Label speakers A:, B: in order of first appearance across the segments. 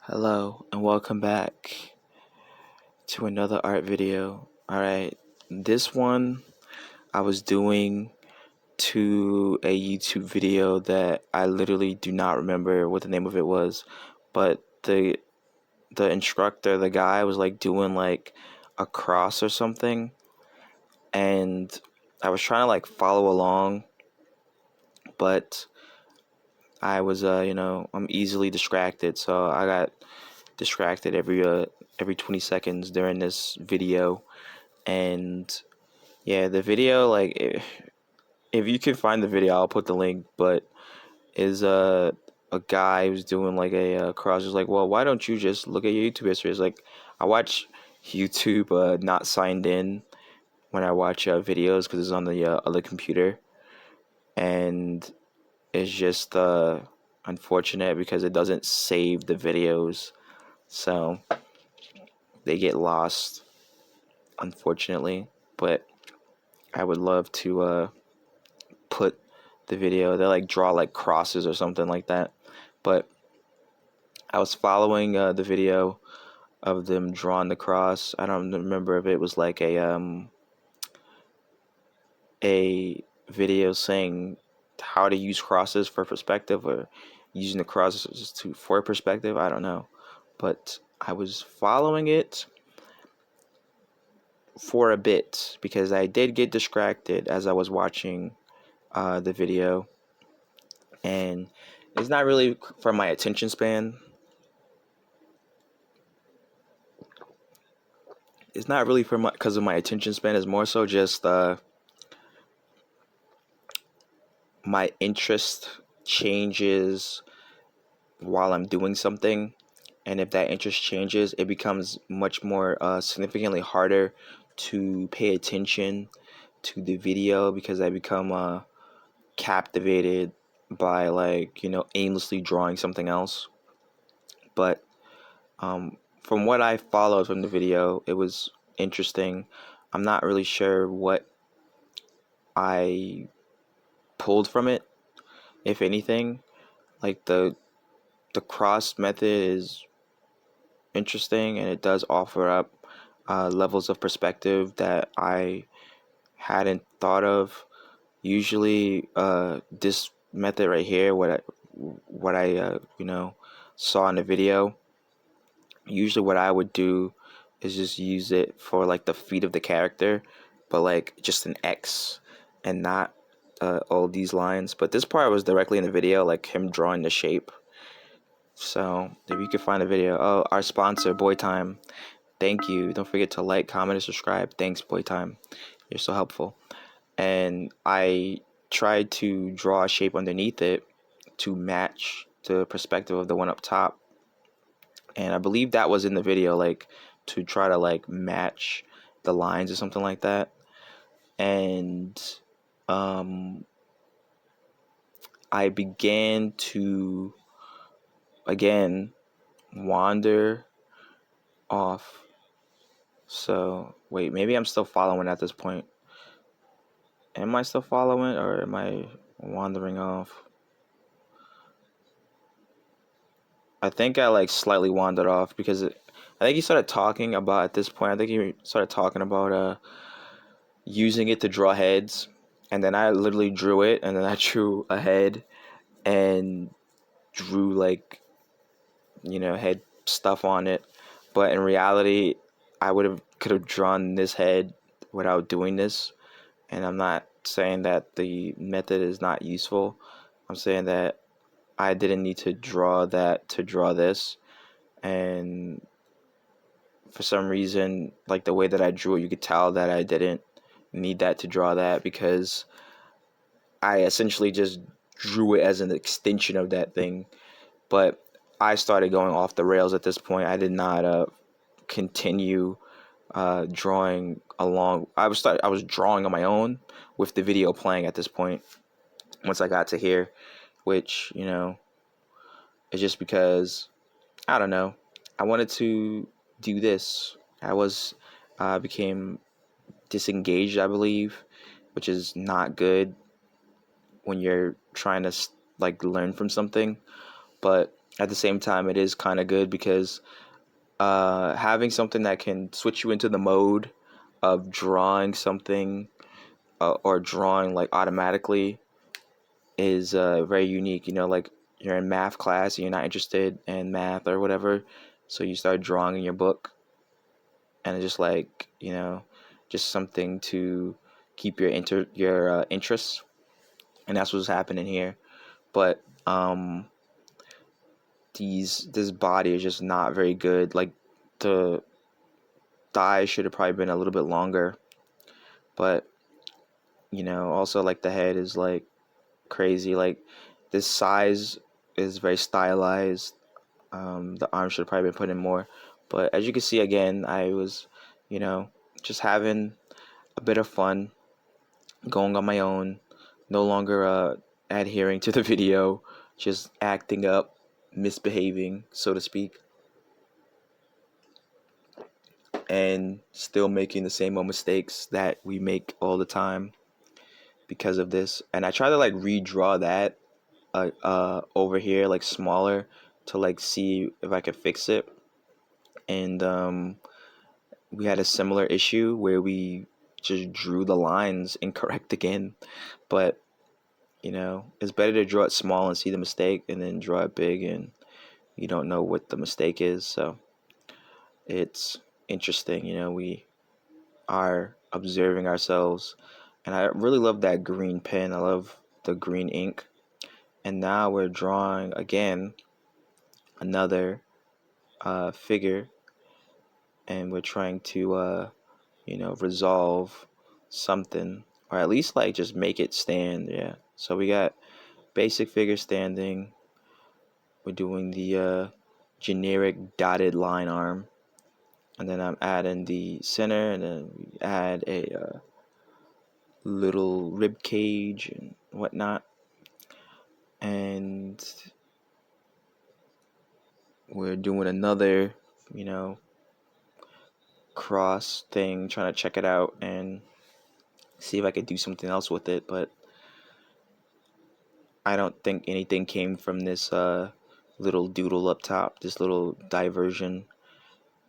A: Hello and welcome back to another art video. Alright, this one I was doing to a YouTube video that I literally do not remember what the name of it was, but the instructor, the guy was like doing like a cross or something, and I was trying to like follow along, but I was I'm easily distracted, so I got distracted every 20 seconds during this video. And yeah, the video, like, if you can find the video, I'll put the link. But is a guy who's doing like a cross. Is like, well, why don't you just look at your YouTube history? It's like I watch YouTube not signed in when I watch videos because it's on the other computer, and it's just unfortunate because it doesn't save the videos, so they get lost, unfortunately. But I would love to put the video. They like draw like crosses or something like that. But I was following the video of them drawing the cross. I don't remember if it was like a video saying how to use crosses for perspective or using the crosses for perspective. I don't know, but I was following it for a bit because I did get distracted as I was watching the video, and it's not really for my attention span. It's not really for my because of my attention span. It's more so just my interest changes while I'm doing something, and if that interest changes, it becomes much more significantly harder to pay attention to the video because I become captivated by like aimlessly drawing something else. But from what I followed from the video, it was interesting. I'm not really sure what I pulled from it, if anything. Like the cross method is interesting, and it does offer up levels of perspective that I hadn't thought of. Usually, this method right here, what I saw in the video. Usually, what I would do is just use it for like the feet of the character, but like just an X and not all these lines. But this part was directly in the video, like him drawing the shape. So if you could find a video, oh, our sponsor, Boy Time, thank you. Don't forget to like, comment, and subscribe. Thanks, Boy Time. You're so helpful. And I tried to draw a shape underneath it to match the perspective of the one up top. And I believe that was in the video, like to try to like match the lines or something like that. And I began to again wander off. So wait, maybe I'm still following at this point. Am I still following, or am I wandering off? I think I like slightly wandered off because I think he started talking about at this point. I think he started talking about using it to draw heads, and then I literally drew it, and then I drew a head and drew like head stuff on it. But in reality, I could have drawn this head without doing this. And I'm not saying that the method is not useful. I'm saying that I didn't need to draw that to draw this. And for some reason, like the way that I drew it, you could tell that I didn't need that to draw that because I essentially just drew it as an extension of that thing. But I started going off the rails at this point. I did not continue drawing along. I was drawing on my own with the video playing at this point. Once I got to here, which is just because I don't know. I wanted to do this. I was became disengaged, I believe, which is not good when you're trying to like learn from something. But at the same time, it is kind of good because having something that can switch you into the mode of drawing something or drawing like automatically is very unique. You know, like you're in math class and you're not interested in math or whatever, so you start drawing in your book, and it's just like, you know, just something to keep your interests, and that's what's happening here. But this body is just not very good. Like the thigh should have probably been a little bit longer, but you know, also like the head is like crazy. Like this size is very stylized. The arm should have probably been put in more, but as you can see, again, I was, you know, just having a bit of fun, going on my own, no longer adhering to the video, just acting up, misbehaving, so to speak, and still making the same old mistakes that we make all the time because of this. And I try to like redraw that over here, like smaller, to like see if I could fix it. And we had a similar issue where we just drew the lines incorrect again. But you know, it's better to draw it small and see the mistake, and then draw it big and you don't know what the mistake is. So it's interesting. You know, we are observing ourselves, and I really love that green pen. I love the green ink. And now we're drawing again another figure, and we're trying to you know, resolve something, or at least like just make it stand. Yeah, so we got basic figure standing. We're doing the generic dotted line arm, and then I'm adding the center, and then we add a little rib cage and whatnot. And we're doing another, you know, cross thing, trying to check it out and see if I could do something else with it. But I don't think anything came from this little doodle up top, this little diversion,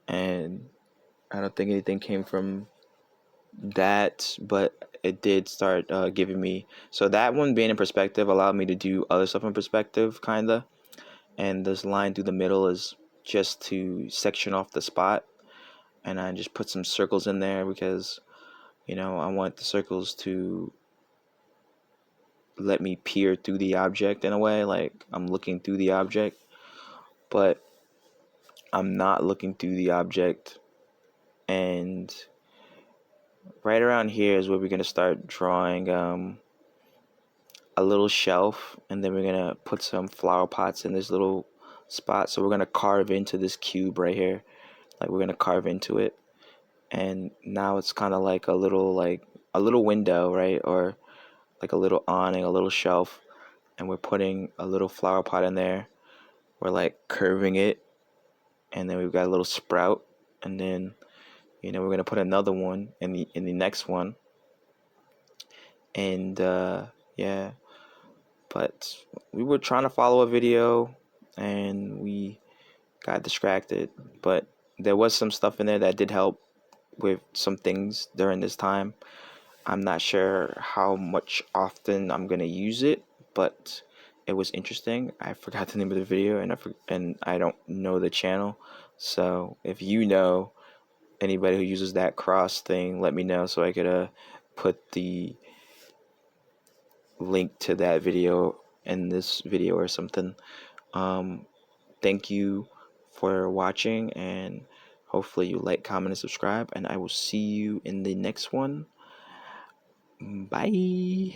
A: and I don't think anything came from that, but it did start giving me, so that one being in perspective allowed me to do other stuff in perspective, kinda. And this line through the middle is just to section off the spot, and I just put some circles in there because, you know, I want the circles to let me peer through the object in a way, like I'm looking through the object, but I'm not looking through the object. And right around here is where we're going to start drawing a little shelf, and then we're going to put some flower pots in this little spot. So we're going to carve into this cube right here, like we're going to carve into it. And now it's kind of like a little window, right? Or like a little awning, a little shelf, and we're putting a little flower pot in there. We're like curving it, and then we've got a little sprout, and then, you know, we're gonna put another one in the next one. And yeah, but we were trying to follow a video and we got distracted, but there was some stuff in there that did help with some things during this time. I'm not sure how much often I'm gonna use it, but it was interesting. I forgot the name of the video, and I don't know the channel. So if you know anybody who uses that cross thing, let me know so I could put the link to that video in this video or something. Thank you for watching, and hopefully you like, comment, and subscribe, and I will see you in the next one. Bye.